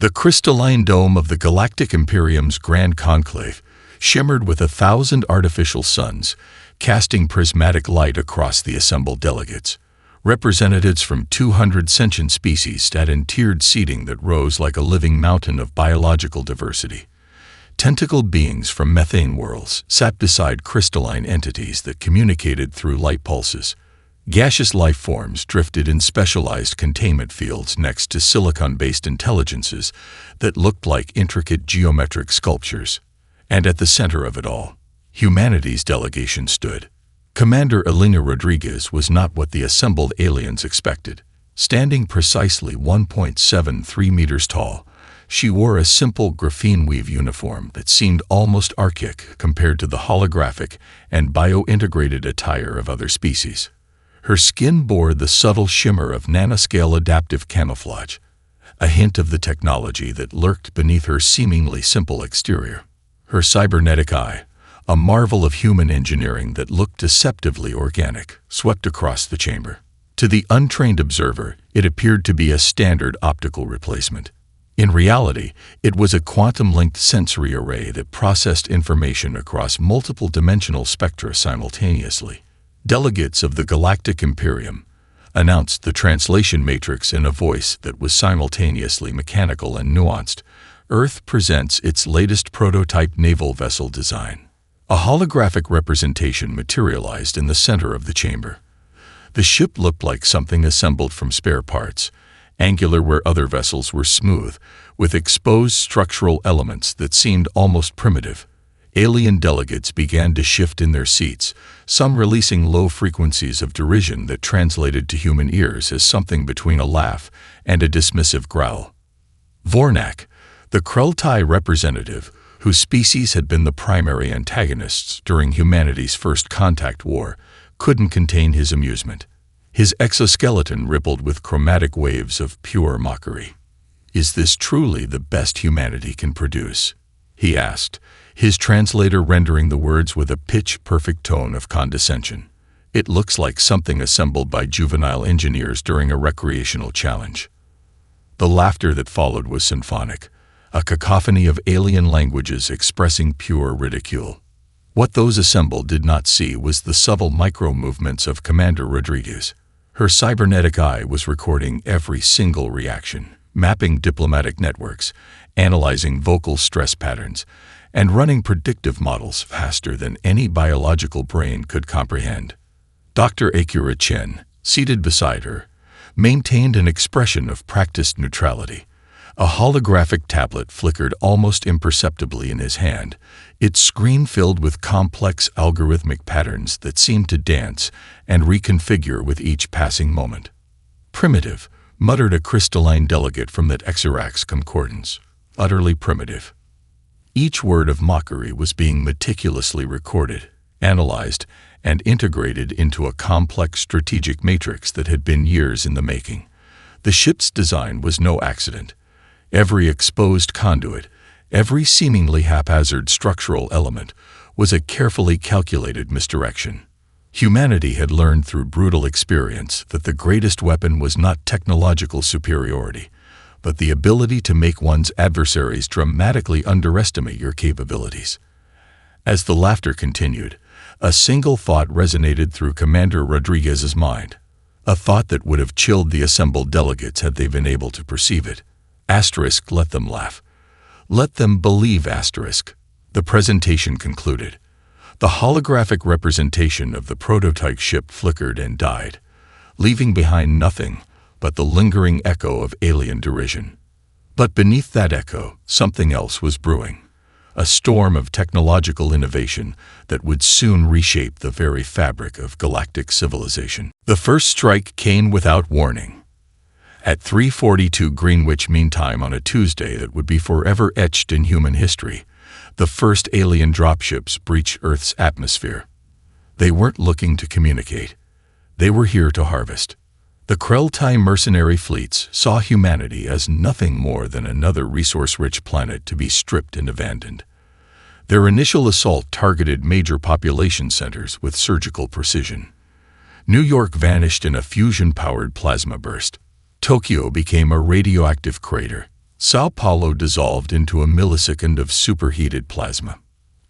The crystalline dome of the Galactic Imperium's Grand Conclave shimmered with 1,000 artificial suns, casting prismatic light across the assembled delegates. Representatives from 200 sentient species sat in tiered seating that rose like a living mountain of biological diversity. Tentacled beings from methane worlds sat beside crystalline entities that communicated through light pulses. Gaseous life forms drifted in specialized containment fields next to silicon-based intelligences that looked like intricate geometric sculptures. And at the center of it all, humanity's delegation stood. Commander Elena Rodriguez was not what the assembled aliens expected. Standing precisely 1.73 meters tall, she wore a simple graphene weave uniform that seemed almost archaic compared to the holographic and bio-integrated attire of other species. Her skin bore the subtle shimmer of nanoscale adaptive camouflage, a hint of the technology that lurked beneath her seemingly simple exterior. Her cybernetic eye, a marvel of human engineering that looked deceptively organic, swept across the chamber. To the untrained observer, it appeared to be a standard optical replacement. In reality, it was a quantum-linked sensory array that processed information across multiple dimensional spectra simultaneously. Delegates of the Galactic Imperium announced the translation matrix in a voice that was simultaneously mechanical and nuanced. Earth presents its latest prototype naval vessel design. A holographic representation materialized in the center of the chamber. The ship looked like something assembled from spare parts, angular where other vessels were smooth, with exposed structural elements that seemed almost primitive. Alien delegates began to shift in their seats, some releasing low frequencies of derision that translated to human ears as something between a laugh and a dismissive growl. Vornak, the Krelltai representative, whose species had been the primary antagonists during humanity's first contact war, couldn't contain his amusement. His exoskeleton rippled with chromatic waves of pure mockery. "Is this truly the best humanity can produce?" he asked, his translator rendering the words with a pitch-perfect tone of condescension. "It looks like something assembled by juvenile engineers during a recreational challenge." The laughter that followed was symphonic, a cacophony of alien languages expressing pure ridicule. What those assembled did not see was the subtle micro-movements of Commander Rodriguez. Her cybernetic eye was recording every single reaction, mapping diplomatic networks, analyzing vocal stress patterns, and running predictive models faster than any biological brain could comprehend. Dr. Akira Chen, seated beside her, maintained an expression of practiced neutrality. A holographic tablet flickered almost imperceptibly in his hand, its screen filled with complex algorithmic patterns that seemed to dance and reconfigure with each passing moment. "Primitive," muttered a crystalline delegate from that Exirax concordance. "Utterly primitive." Each word of mockery was being meticulously recorded, analyzed, and integrated into a complex strategic matrix that had been years in the making. The ship's design was no accident. Every exposed conduit, every seemingly haphazard structural element, was a carefully calculated misdirection. Humanity had learned through brutal experience that the greatest weapon was not technological superiority, but the ability to make one's adversaries dramatically underestimate your capabilities. As the laughter continued, a single thought resonated through Commander Rodriguez's mind, a thought that would have chilled the assembled delegates had they been able to perceive it. Asterisk, let them laugh. Let them believe, asterisk. The presentation concluded. The holographic representation of the prototype ship flickered and died, leaving behind nothing but the lingering echo of alien derision. But beneath that echo, something else was brewing, a storm of technological innovation that would soon reshape the very fabric of galactic civilization. The first strike came without warning. At 3:42 Greenwich Mean Time on a Tuesday that would be forever etched in human history, the first alien dropships breached Earth's atmosphere. They weren't looking to communicate. They were here to harvest. The Krelltai mercenary fleets saw humanity as nothing more than another resource-rich planet to be stripped and abandoned. Their initial assault targeted major population centers with surgical precision. New York vanished in a fusion-powered plasma burst. Tokyo became a radioactive crater. Sao Paulo dissolved into a millisecond of superheated plasma.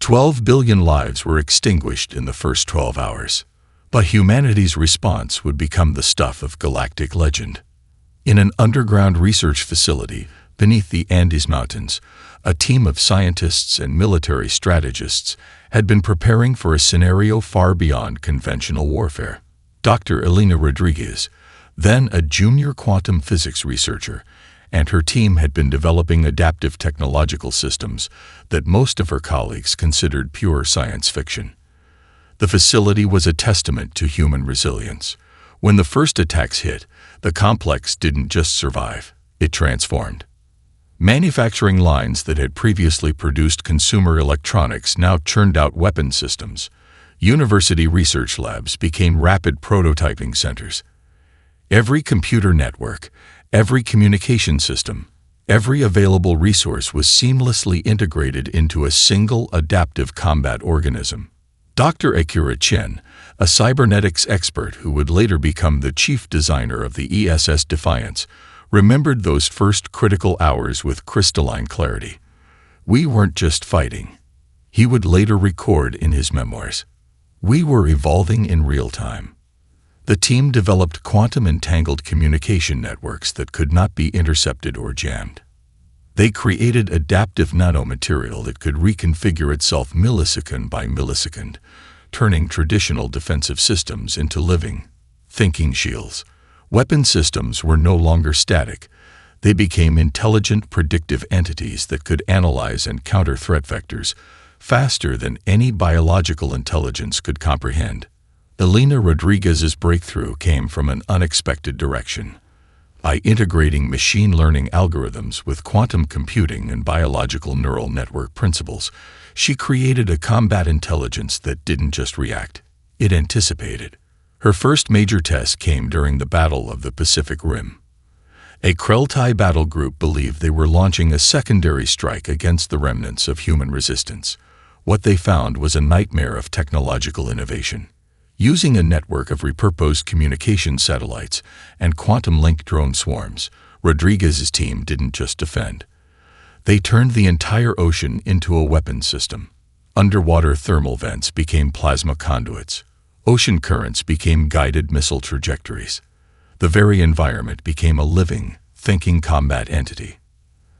12 billion lives were extinguished in the first 12 hours. But humanity's response would become the stuff of galactic legend. In an underground research facility beneath the Andes Mountains, a team of scientists and military strategists had been preparing for a scenario far beyond conventional warfare. Dr. Elena Rodriguez, then a junior quantum physics researcher, and her team had been developing adaptive technological systems that most of her colleagues considered pure science fiction. The facility was a testament to human resilience. When the first attacks hit, the complex didn't just survive, it transformed. Manufacturing lines that had previously produced consumer electronics now churned out weapon systems. University research labs became rapid prototyping centers. Every computer network, every communication system, every available resource was seamlessly integrated into a single adaptive combat organism. Dr. Akira Chen, a cybernetics expert who would later become the chief designer of the ESS Defiance, remembered those first critical hours with crystalline clarity. We weren't just fighting, he would later record in his memoirs. We were evolving in real time. The team developed quantum-entangled communication networks that could not be intercepted or jammed. They created adaptive nanomaterial that could reconfigure itself millisecond by millisecond, turning traditional defensive systems into living, thinking shields. Weapon systems were no longer static. They became intelligent, predictive entities that could analyze and counter threat vectors faster than any biological intelligence could comprehend. Elena Rodriguez's breakthrough came from an unexpected direction. By integrating machine learning algorithms with quantum computing and biological neural network principles, she created a combat intelligence that didn't just react, it anticipated. Her first major test came during the Battle of the Pacific Rim. A Krelltai battle group believed they were launching a secondary strike against the remnants of human resistance. What they found was a nightmare of technological innovation. Using a network of repurposed communication satellites and quantum-linked drone swarms, Rodriguez's team didn't just defend. They turned the entire ocean into a weapons system. Underwater thermal vents became plasma conduits. Ocean currents became guided missile trajectories. The very environment became a living, thinking combat entity.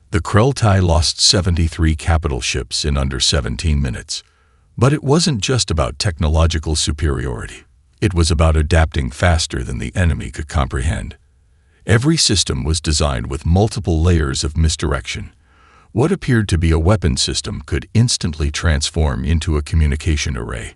The Krelltai lost 73 capital ships in under 17 minutes. But it wasn't just about technological superiority. It was about adapting faster than the enemy could comprehend. Every system was designed with multiple layers of misdirection. What appeared to be a weapon system could instantly transform into a communication array.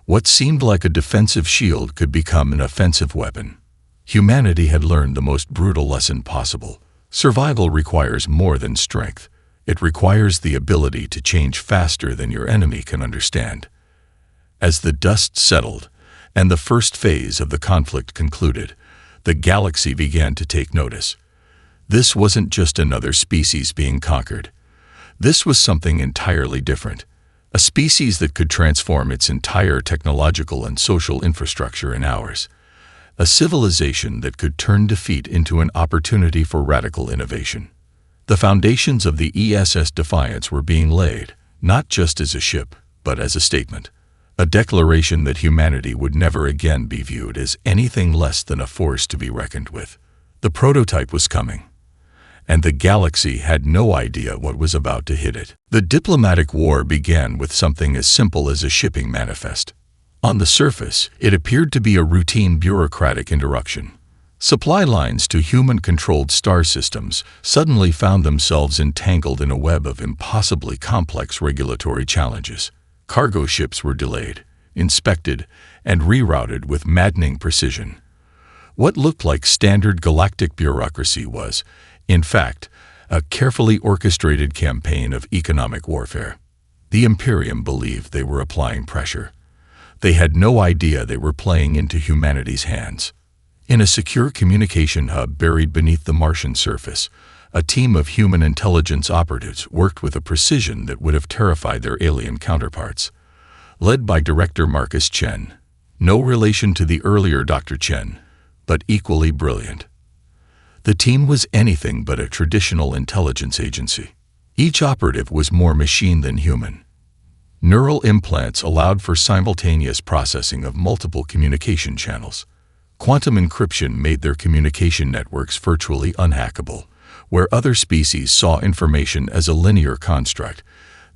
What seemed like a defensive shield could become an offensive weapon. Humanity had learned the most brutal lesson possible. Survival requires more than strength. It requires the ability to change faster than your enemy can understand. As the dust settled and the first phase of the conflict concluded, the galaxy began to take notice. This wasn't just another species being conquered. This was something entirely different. A species that could transform its entire technological and social infrastructure in hours. A civilization that could turn defeat into an opportunity for radical innovation. The foundations of the ESS Defiance were being laid, not just as a ship, but as a statement. A declaration that humanity would never again be viewed as anything less than a force to be reckoned with. The prototype was coming, and the galaxy had no idea what was about to hit it. The diplomatic war began with something as simple as a shipping manifest. On the surface, it appeared to be a routine bureaucratic interruption. Supply lines to human-controlled star systems suddenly found themselves entangled in a web of impossibly complex regulatory challenges. Cargo ships were delayed, inspected, and rerouted with maddening precision. What looked like standard galactic bureaucracy was, in fact, a carefully orchestrated campaign of economic warfare. The Imperium believed they were applying pressure. They had no idea they were playing into humanity's hands. In a secure communication hub buried beneath the Martian surface, a team of human intelligence operatives worked with a precision that would have terrified their alien counterparts. Led by Director Marcus Chen, no relation to the earlier Dr. Chen, but equally brilliant. The team was anything but a traditional intelligence agency. Each operative was more machine than human. Neural implants allowed for simultaneous processing of multiple communication channels. Quantum encryption made their communication networks virtually unhackable. Where other species saw information as a linear construct,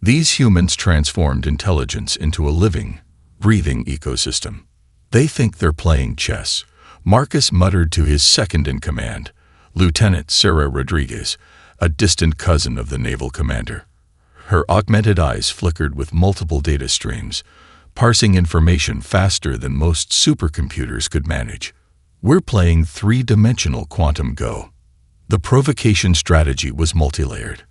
these humans transformed intelligence into a living, breathing ecosystem. "They think they're playing chess," Marcus muttered to his second-in-command, Lieutenant Sarah Rodriguez, a distant cousin of the naval commander. Her augmented eyes flickered with multiple data streams, parsing information faster than most supercomputers could manage. "We're playing three-dimensional quantum Go." The provocation strategy was multi-layered.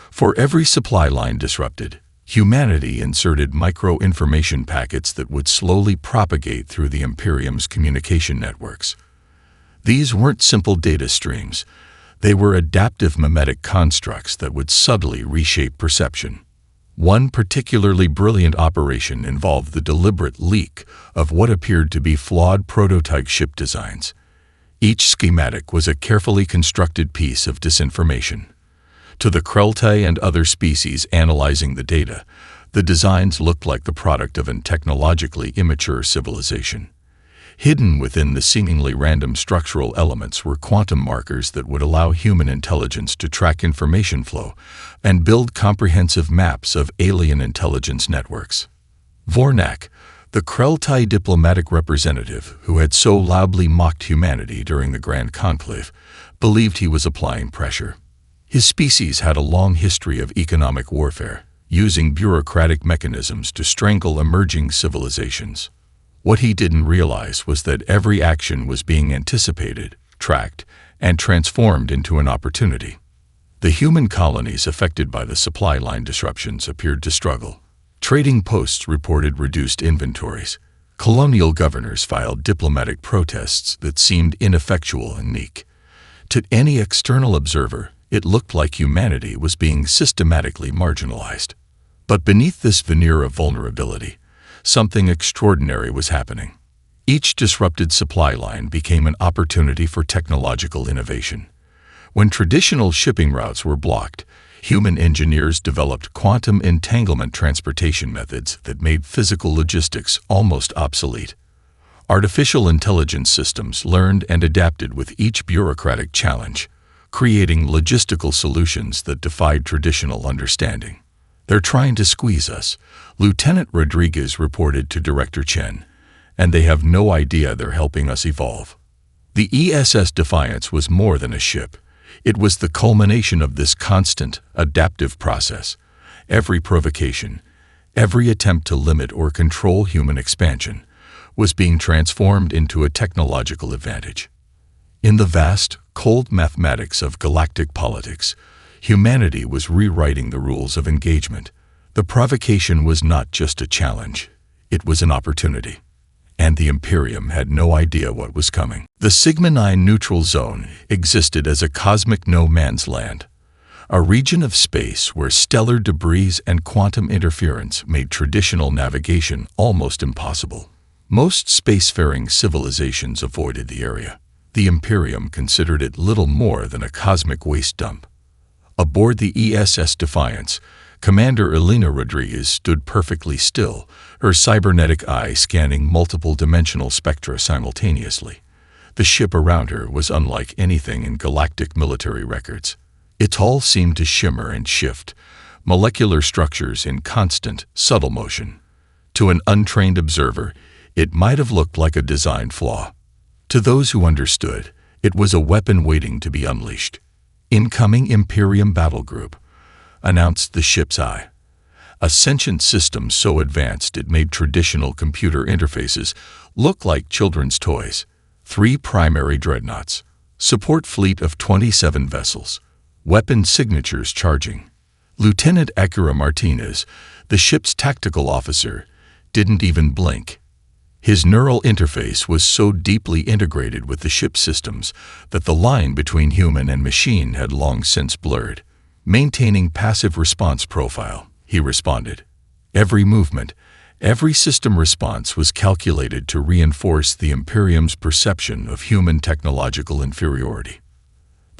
For every supply line disrupted, humanity inserted micro-information packets that would slowly propagate through the Imperium's communication networks. These weren't simple data streams. They were adaptive mimetic constructs that would subtly reshape perception. One particularly brilliant operation involved the deliberate leak of what appeared to be flawed prototype ship designs. Each schematic was a carefully constructed piece of disinformation. To the Krelltai and other species analyzing the data, the designs looked like the product of a technologically immature civilization. Hidden within the seemingly random structural elements were quantum markers that would allow human intelligence to track information flow and build comprehensive maps of alien intelligence networks. Vornak, the Krelltai diplomatic representative who had so loudly mocked humanity during the Grand Conclave, believed he was applying pressure. His species had a long history of economic warfare, using bureaucratic mechanisms to strangle emerging civilizations. What he didn't realize was that every action was being anticipated, tracked, and transformed into an opportunity. The human colonies affected by the supply line disruptions appeared to struggle. Trading posts reported reduced inventories. Colonial governors filed diplomatic protests that seemed ineffectual and meek. To any external observer, it looked like humanity was being systematically marginalized. But beneath this veneer of vulnerability, something extraordinary was happening. Each disrupted supply line became an opportunity for technological innovation. When traditional shipping routes were blocked, human engineers developed quantum entanglement transportation methods that made physical logistics almost obsolete. Artificial intelligence systems learned and adapted with each bureaucratic challenge, creating logistical solutions that defied traditional understanding. "They're trying to squeeze us," Lieutenant Rodriguez reported to Director Chen, "and they have no idea they're helping us evolve." The ESS Defiance was more than a ship. It was the culmination of this constant, adaptive process. Every provocation, every attempt to limit or control human expansion, was being transformed into a technological advantage. In the vast, cold mathematics of galactic politics, humanity was rewriting the rules of engagement. The provocation was not just a challenge, it was an opportunity. And the Imperium had no idea what was coming. The Sigma-9 neutral zone existed as a cosmic no-man's land, a region of space where stellar debris and quantum interference made traditional navigation almost impossible. Most spacefaring civilizations avoided the area. The Imperium considered it little more than a cosmic waste dump. Aboard the ESS Defiance, Commander Elena Rodriguez stood perfectly still, her cybernetic eye scanning multiple dimensional spectra simultaneously. The ship around her was unlike anything in galactic military records. Its hull seemed to shimmer and shift, molecular structures in constant, subtle motion. To an untrained observer, it might have looked like a design flaw. To those who understood, it was a weapon waiting to be unleashed. "Incoming Imperium battle group," announced the ship's eye. A sentient system so advanced it made traditional computer interfaces look like children's toys. 3 primary dreadnoughts. Support fleet of 27 vessels. Weapon signatures charging. Lieutenant Acura Martinez, the ship's tactical officer, didn't even blink. His neural interface was so deeply integrated with the ship's systems that the line between human and machine had long since blurred. "Maintaining passive response profile," he responded. Every movement, every system response was calculated to reinforce the Imperium's perception of human technological inferiority.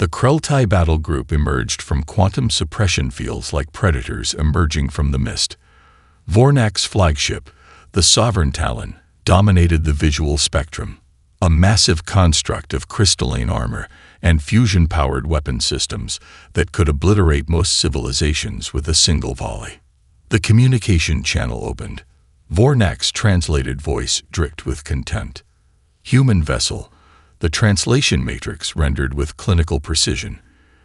The Krelltai battle group emerged from quantum suppression fields like predators emerging from the mist. Vornak's flagship, the Sovereign Talon, dominated the visual spectrum, a massive construct of crystalline armor and fusion-powered weapon systems that could obliterate most civilizations with a single volley. The communication channel opened. Vornak's translated voice dripped with contempt. Human vessel, the translation matrix rendered with clinical precision.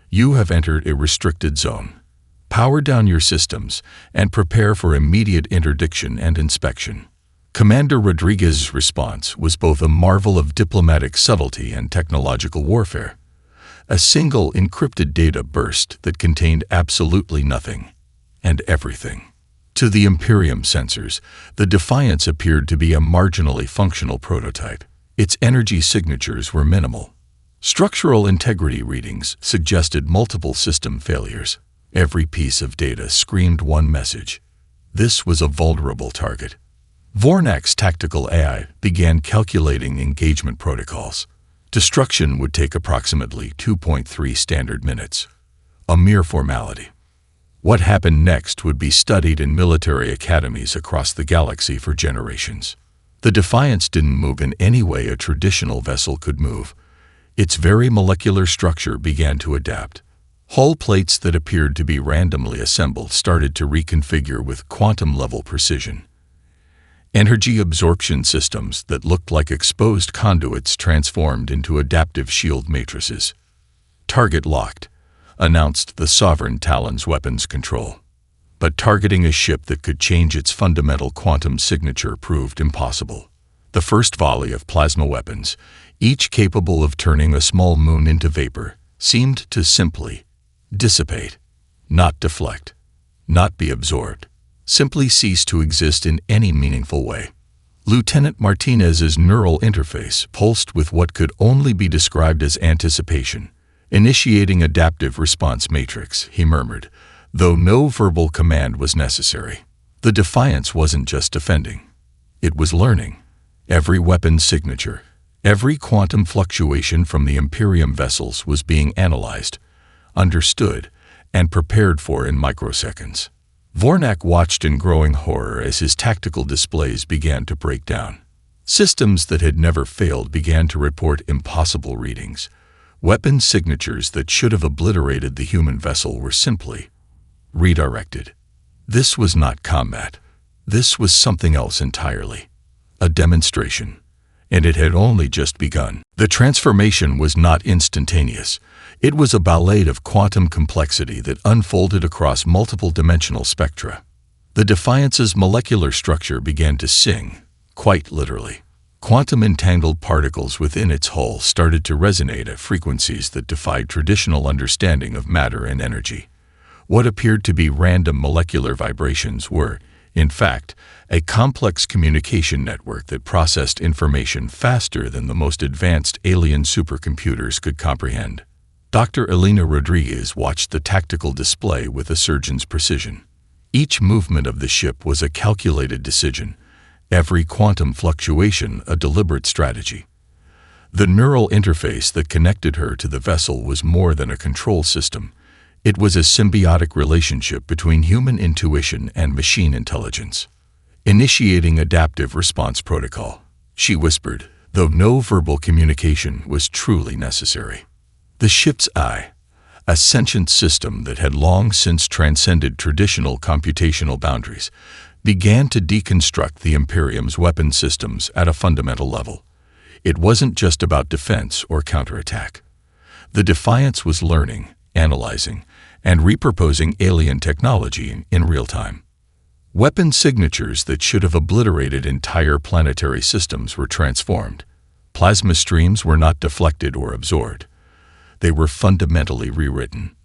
You have entered a restricted zone. Power down your systems and prepare for immediate interdiction and inspection. Commander Rodriguez's response was both a marvel of diplomatic subtlety and technological warfare. A single encrypted data burst that contained absolutely nothing and everything. To the Imperium sensors, the Defiance appeared to be a marginally functional prototype. Its energy signatures were minimal. Structural integrity readings suggested multiple system failures. Every piece of data screamed one message. This was a vulnerable target. Vornak's tactical AI began calculating engagement protocols. Destruction would take approximately 2.3 standard minutes. A mere formality. What happened next would be studied in military academies across the galaxy for generations. The Defiance didn't move in any way a traditional vessel could move. Its very molecular structure began to adapt. Hull plates that appeared to be randomly assembled started to reconfigure with quantum-level precision. Energy absorption systems that looked like exposed conduits transformed into adaptive shield matrices. Target locked, announced the Sovereign Talon's weapons control. But targeting a ship that could change its fundamental quantum signature proved impossible. The first volley of plasma weapons, each capable of turning a small moon into vapor, seemed to simply dissipate, not deflect, not be absorbed, simply cease to exist in any meaningful way. Lieutenant Martinez's neural interface pulsed with what could only be described as anticipation. Initiating adaptive response matrix, he murmured, though no verbal command was necessary. The Defiance wasn't just defending. It was learning. Every weapon signature, every quantum fluctuation from the Imperium vessels was being analyzed, understood, and prepared for in microseconds. Vornak watched in growing horror as his tactical displays began to break down. Systems that had never failed began to report impossible readings. Weapon signatures that should have obliterated the human vessel were simply redirected. This was not combat. This was something else entirely. A demonstration. And it had only just begun. The transformation was not instantaneous. It was a ballet of quantum complexity that unfolded across multiple dimensional spectra. The Defiance's molecular structure began to sing, quite literally. Quantum entangled particles within its hull started to resonate at frequencies that defied traditional understanding of matter and energy. What appeared to be random molecular vibrations were, in fact, a complex communication network that processed information faster than the most advanced alien supercomputers could comprehend. Dr. Elena Rodriguez watched the tactical display with a surgeon's precision. Each movement of the ship was a calculated decision, every quantum fluctuation a deliberate strategy. The neural interface that connected her to the vessel was more than a control system. It was a symbiotic relationship between human intuition and machine intelligence. Initiating adaptive response protocol, she whispered, though no verbal communication was truly necessary. The ship's eye, a sentient system that had long since transcended traditional computational boundaries, began to deconstruct the Imperium's weapon systems at a fundamental level. It wasn't just about defense or counterattack. The Defiance was learning, analyzing, and repurposing alien technology in real time. Weapon signatures that should have obliterated entire planetary systems were transformed. Plasma streams were not deflected or absorbed. They were fundamentally rewritten.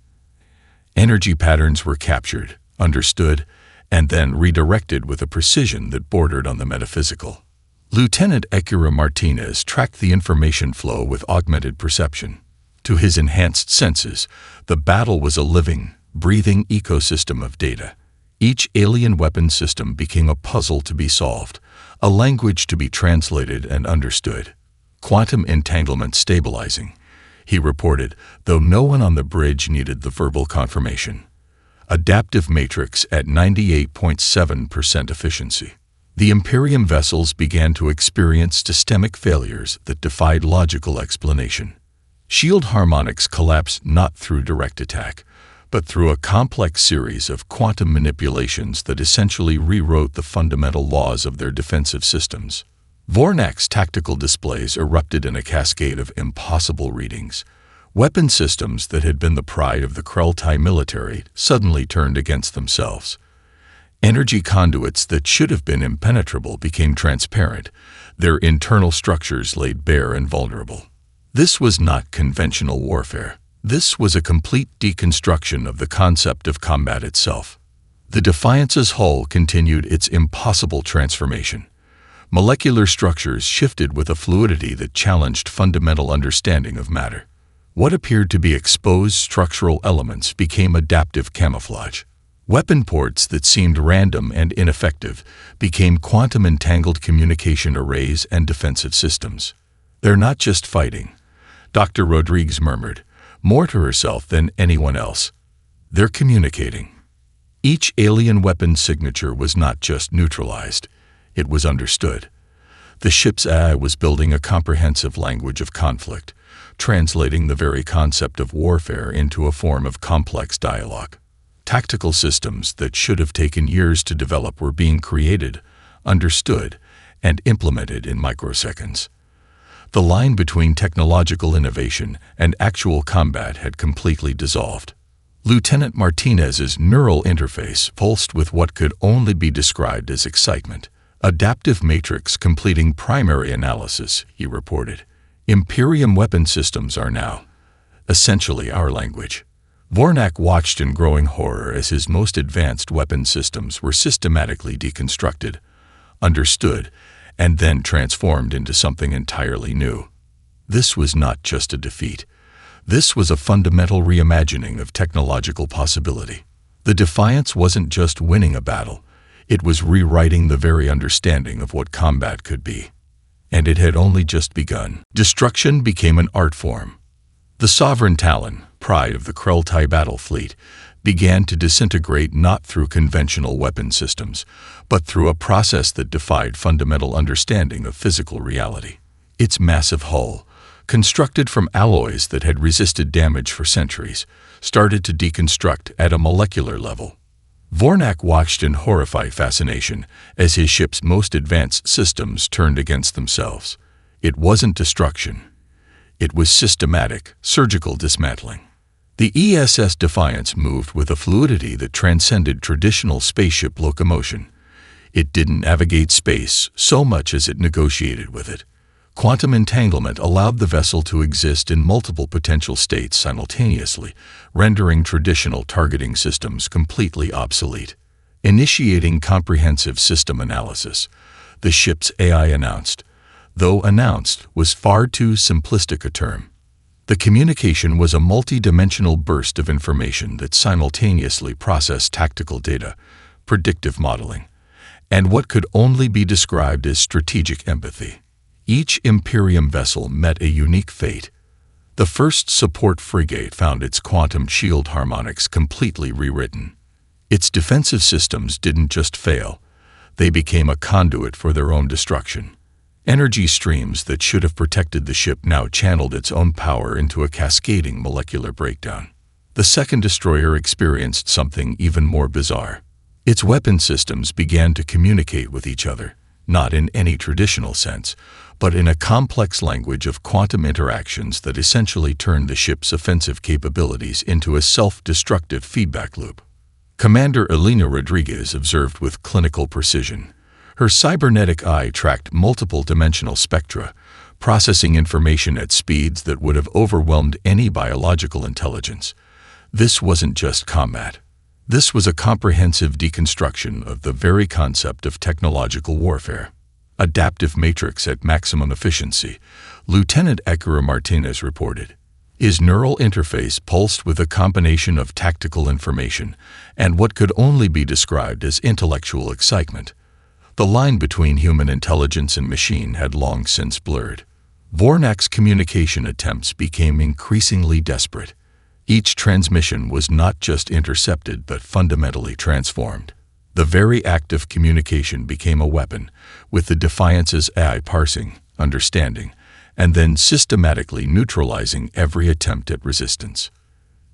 Energy patterns were captured, understood, and then redirected with a precision that bordered on the metaphysical. Lieutenant Ekura Martinez tracked the information flow with augmented perception. To his enhanced senses, the battle was a living, breathing ecosystem of data. Each alien weapon system became a puzzle to be solved, a language to be translated and understood. Quantum entanglement stabilizing. he reported, though no one on the bridge needed the verbal confirmation. Adaptive matrix at 98.7% efficiency. The Imperium vessels began to experience systemic failures that defied logical explanation. Shield harmonics collapsed not through direct attack, but through a complex series of quantum manipulations that essentially rewrote the fundamental laws of their defensive systems. Vornak's tactical displays erupted in a cascade of impossible readings. Weapon systems that had been the pride of the Krelltai military suddenly turned against themselves. Energy conduits that should have been impenetrable became transparent, their internal structures laid bare and vulnerable. This was not conventional warfare. This was a complete deconstruction of the concept of combat itself. The Defiance's hull continued its impossible transformation. Molecular structures shifted with a fluidity that challenged fundamental understanding of matter. What appeared to be exposed structural elements became adaptive camouflage. Weapon ports that seemed random and ineffective became quantum-entangled communication arrays and defensive systems. "They're not just fighting," Dr. Rodriguez murmured, more to herself than anyone else. "They're communicating." Each alien weapon signature was not just neutralized, it was understood. The ship's AI was building a comprehensive language of conflict, translating the very concept of warfare into a form of complex dialogue. Tactical systems that should have taken years to develop were being created, understood, and implemented in microseconds. The line between technological innovation and actual combat had completely dissolved. Lieutenant Martinez's neural interface pulsed with what could only be described as excitement. "Adaptive matrix completing primary analysis," he reported. "Imperium weapon systems are now essentially our language." Vornak watched in growing horror as his most advanced weapon systems were systematically deconstructed, understood, and then transformed into something entirely new. This was not just a defeat. This was a fundamental reimagining of technological possibility. The Defiance wasn't just winning a battle, it was rewriting the very understanding of what combat could be. And it had only just begun. Destruction became an art form. The Sovereign Talon, pride of the Krelltai battle fleet, began to disintegrate not through conventional weapon systems, but through a process that defied fundamental understanding of physical reality. Its massive hull, constructed from alloys that had resisted damage for centuries, started to deconstruct at a molecular level. Vornak watched in horrified fascination as his ship's most advanced systems turned against themselves. It wasn't destruction. It was systematic, surgical dismantling. The ESS Defiance moved with a fluidity that transcended traditional spaceship locomotion. It didn't navigate space so much as it negotiated with it. Quantum entanglement allowed the vessel to exist in multiple potential states simultaneously, rendering traditional targeting systems completely obsolete. Initiating comprehensive system analysis, the ship's AI announced, though announced was far too simplistic a term. The communication was a multi-dimensional burst of information that simultaneously processed tactical data, predictive modeling, and what could only be described as strategic empathy. Each Imperium vessel met a unique fate. The first support frigate found its quantum shield harmonics completely rewritten. Its defensive systems didn't just fail, they became a conduit for their own destruction. Energy streams that should have protected the ship now channeled its own power into a cascading molecular breakdown. The second destroyer experienced something even more bizarre. Its weapon systems began to communicate with each other, not in any traditional sense, but in a complex language of quantum interactions that essentially turned the ship's offensive capabilities into a self-destructive feedback loop. Commander Elena Rodriguez observed with clinical precision. Her cybernetic eye tracked multiple dimensional spectra, processing information at speeds that would have overwhelmed any biological intelligence. This wasn't just combat. This was a comprehensive deconstruction of the very concept of technological warfare. Adaptive matrix at maximum efficiency, Lieutenant Ekura Martinez reported. His neural interface pulsed with a combination of tactical information and what could only be described as intellectual excitement. The line between human intelligence and machine had long since blurred. Vornak's communication attempts became increasingly desperate. Each transmission was not just intercepted but fundamentally transformed. The very act of communication became a weapon, with the Defiance's AI parsing, understanding, and then systematically neutralizing every attempt at resistance.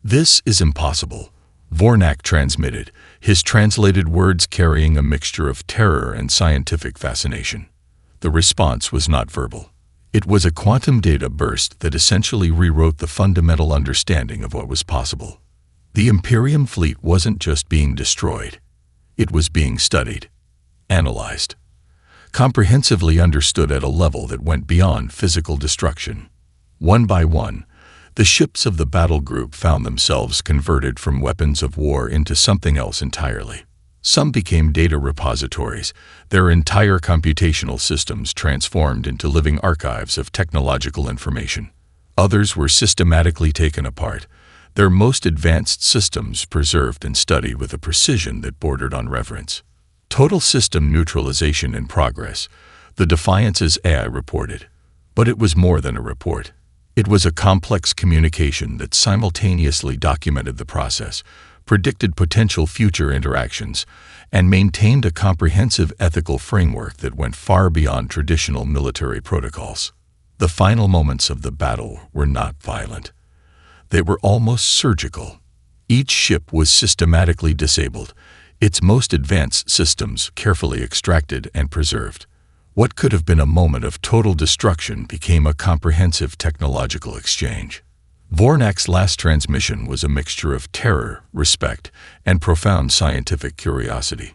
"This is impossible," Vornak transmitted, his translated words carrying a mixture of terror and scientific fascination. The response was not verbal. It was a quantum data burst that essentially rewrote the fundamental understanding of what was possible. The Imperium fleet wasn't just being destroyed. It was being studied, analyzed, comprehensively understood at a level that went beyond physical destruction. One by one, the ships of the battle group found themselves converted from weapons of war into something else entirely. Some became data repositories, their entire computational systems transformed into living archives of technological information. Others were systematically taken apart, their most advanced systems preserved and studied with a precision that bordered on reverence. "Total system neutralization in progress," the Defiance's AI reported. But it was more than a report. It was a complex communication that simultaneously documented the process, predicted potential future interactions, and maintained a comprehensive ethical framework that went far beyond traditional military protocols. The final moments of the battle were not violent. They were almost surgical. Each ship was systematically disabled, its most advanced systems carefully extracted and preserved. What could have been a moment of total destruction became a comprehensive technological exchange. Vornak's last transmission was a mixture of terror, respect, and profound scientific curiosity.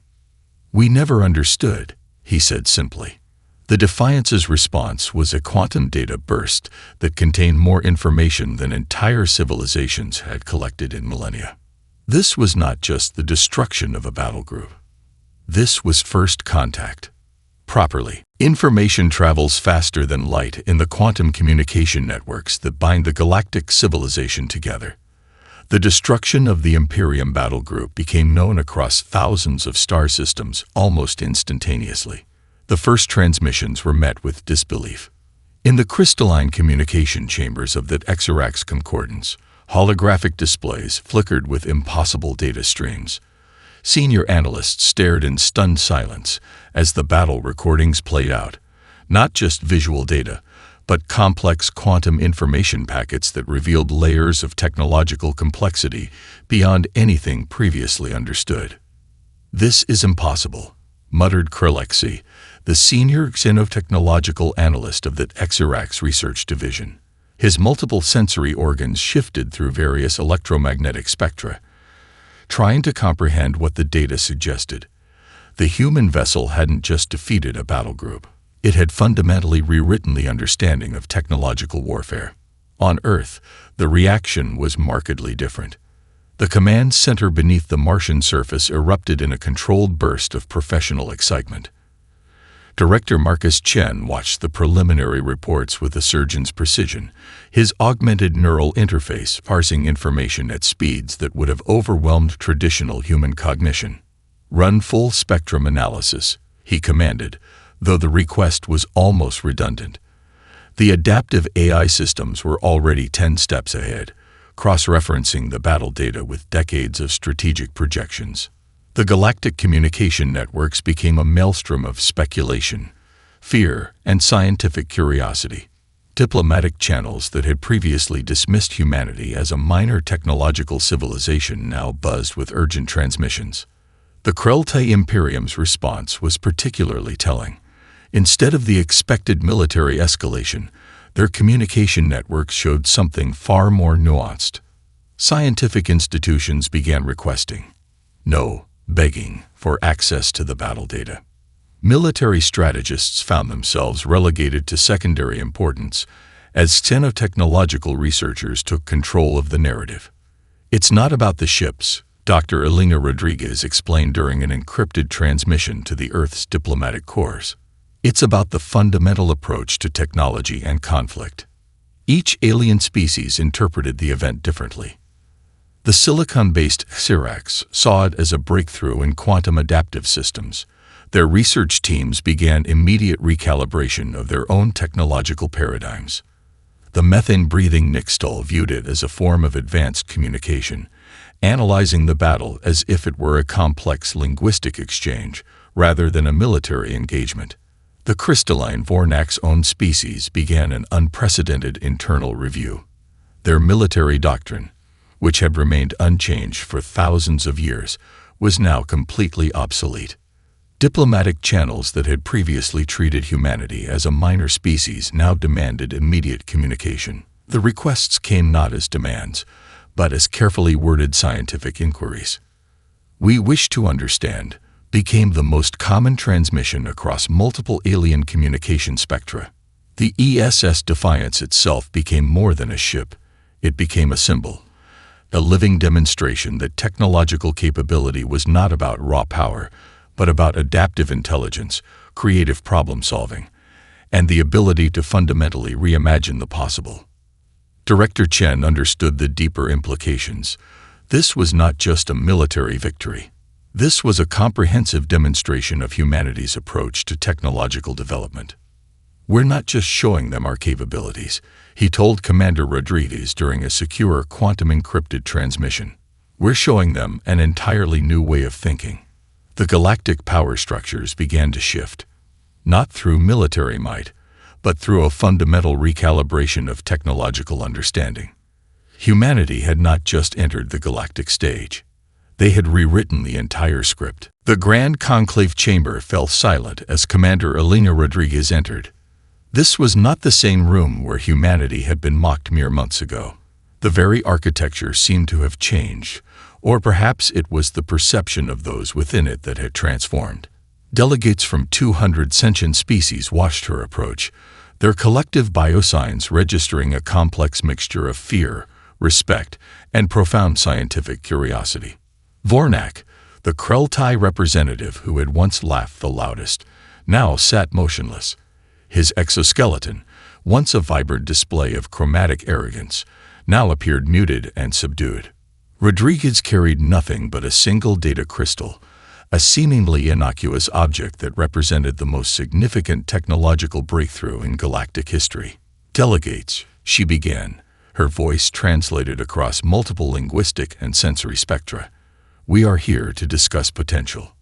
"We never understood," he said simply. The Defiance's response was a quantum data burst that contained more information than entire civilizations had collected in millennia. This was not just the destruction of a battle group. This was first contact. Properly, information travels faster than light in the quantum communication networks that bind the galactic civilization together. The destruction of the Imperium battle group became known across thousands of star systems almost instantaneously. The first transmissions were met with disbelief. In the crystalline communication chambers of the Exarax Concordance, holographic displays flickered with impossible data streams. Senior analysts stared in stunned silence as the battle recordings played out, not just visual data, but complex quantum information packets that revealed layers of technological complexity beyond anything previously understood. "This is impossible," muttered Kralexi, the senior xenotechnological analyst of the Exarax Research Division. His multiple sensory organs shifted through various electromagnetic spectra, trying to comprehend what the data suggested. The human vessel hadn't just defeated a battle group. It had fundamentally rewritten the understanding of technological warfare. On Earth, the reaction was markedly different. The command center beneath the Martian surface erupted in a controlled burst of professional excitement. Director Marcus Chen watched the preliminary reports with a surgeon's precision, his augmented neural interface parsing information at speeds that would have overwhelmed traditional human cognition. "Run full spectrum analysis," he commanded, though the request was almost redundant. The adaptive AI systems were already 10 steps ahead, cross-referencing the battle data with decades of strategic projections. The galactic communication networks became a maelstrom of speculation, fear, and scientific curiosity. Diplomatic channels that had previously dismissed humanity as a minor technological civilization now buzzed with urgent transmissions. The Kreltai Imperium's response was particularly telling. Instead of the expected military escalation, their communication networks showed something far more nuanced. Scientific institutions began requesting, begging for access to the battle data. Military strategists found themselves relegated to secondary importance as xenotechnological researchers took control of the narrative. "It's not about the ships," Dr. Elena Rodriguez explained during an encrypted transmission to the Earth's diplomatic corps. "It's about the fundamental approach to technology and conflict." Each alien species interpreted the event differently. The silicon-based Xerax saw it as a breakthrough in quantum adaptive systems. Their research teams began immediate recalibration of their own technological paradigms. The methane-breathing Nixtal viewed it as a form of advanced communication, analyzing the battle as if it were a complex linguistic exchange rather than a military engagement. The crystalline Vornak's own species began an unprecedented internal review. Their military doctrine, which had remained unchanged for thousands of years, was now completely obsolete. Diplomatic channels that had previously treated humanity as a minor species now demanded immediate communication. The requests came not as demands, but as carefully worded scientific inquiries. "We wish to understand" became the most common transmission across multiple alien communication spectra. The ESS Defiance itself became more than a ship. It became a symbol, a living demonstration that technological capability was not about raw power, but about adaptive intelligence, creative problem-solving, and the ability to fundamentally reimagine the possible. Director Chen understood the deeper implications. This was not just a military victory. This was a comprehensive demonstration of humanity's approach to technological development. "We're not just showing them our capabilities," he told Commander Rodriguez during a secure quantum-encrypted transmission. "We're showing them an entirely new way of thinking." The galactic power structures began to shift, not through military might, but through a fundamental recalibration of technological understanding. Humanity had not just entered the galactic stage. They had rewritten the entire script. The Grand Conclave chamber fell silent as Commander Elena Rodriguez entered. This was not the same room where humanity had been mocked mere months ago. The very architecture seemed to have changed, or perhaps it was the perception of those within it that had transformed. Delegates from 200 sentient species watched her approach, their collective biosigns registering a complex mixture of fear, respect, and profound scientific curiosity. Vornak, the Krelltai representative who had once laughed the loudest, now sat motionless. His exoskeleton, once a vibrant display of chromatic arrogance, now appeared muted and subdued. Rodriguez carried nothing but a single data crystal, a seemingly innocuous object that represented the most significant technological breakthrough in galactic history. "Delegates," she began, her voice translated across multiple linguistic and sensory spectra. "We are here to discuss potential."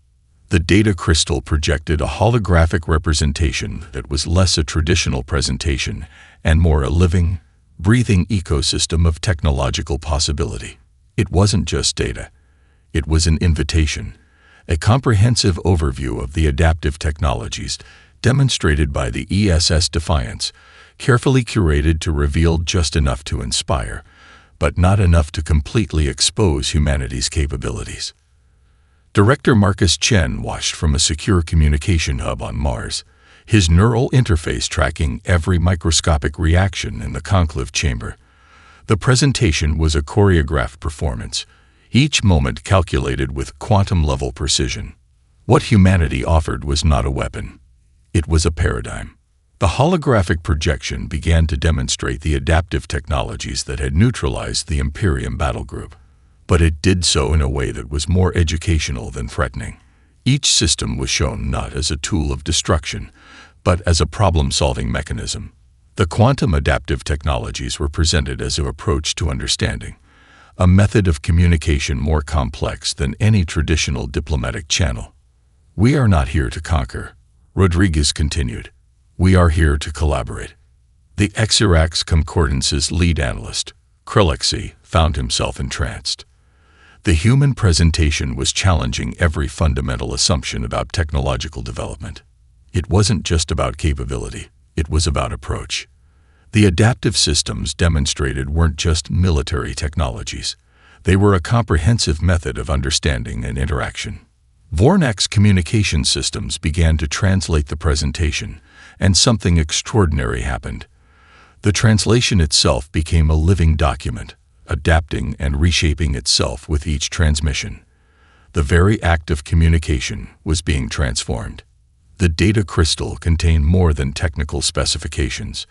The data crystal projected a holographic representation that was less a traditional presentation and more a living, breathing ecosystem of technological possibility. It wasn't just data. It was an invitation, a comprehensive overview of the adaptive technologies demonstrated by the ESS Defiance, carefully curated to reveal just enough to inspire, but not enough to completely expose humanity's capabilities. Director Marcus Chen watched from a secure communication hub on Mars, his neural interface tracking every microscopic reaction in the conclave chamber. The presentation was a choreographed performance, each moment calculated with quantum-level precision. What humanity offered was not a weapon. It was a paradigm. The holographic projection began to demonstrate the adaptive technologies that had neutralized the Imperium battle group. But it did so in a way that was more educational than threatening. Each system was shown not as a tool of destruction, but as a problem-solving mechanism. The quantum adaptive technologies were presented as an approach to understanding, a method of communication more complex than any traditional diplomatic channel. "We are not here to conquer," Rodriguez continued. "We are here to collaborate." The Xerax Concordance's lead analyst, Krellexi, found himself entranced. The human presentation was challenging every fundamental assumption about technological development. It wasn't just about capability, it was about approach. The adaptive systems demonstrated weren't just military technologies. They were a comprehensive method of understanding and interaction. Vornak's communication systems began to translate the presentation, and something extraordinary happened. The translation itself became a living document, adapting and reshaping itself with each transmission. The very act of communication was being transformed. The data crystal contained more than technical specifications.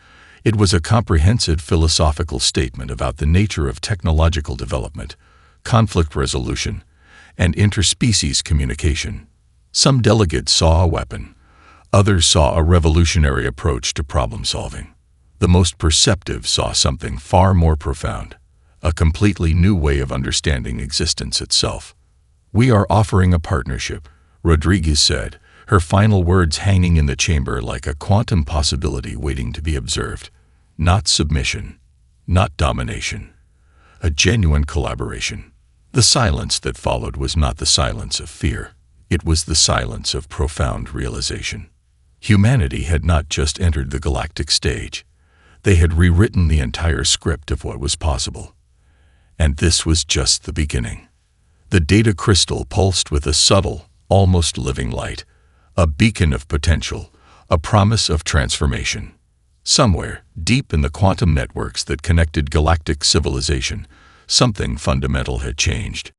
It was a comprehensive philosophical statement about the nature of technological development, conflict resolution, and interspecies communication. Some delegates saw a weapon. Others saw a revolutionary approach to problem-solving. The most perceptive saw something far more profound, a completely new way of understanding existence itself. "We are offering a partnership," Rodriguez said, her final words hanging in the chamber like a quantum possibility waiting to be observed. Not submission, not domination. A genuine collaboration. The silence that followed was not the silence of fear. It was the silence of profound realization. Humanity had not just entered the galactic stage. They had rewritten the entire script of what was possible. And this was just the beginning. The data crystal pulsed with a subtle, almost living light, a beacon of potential, a promise of transformation. Somewhere, deep in the quantum networks that connected galactic civilization, something fundamental had changed.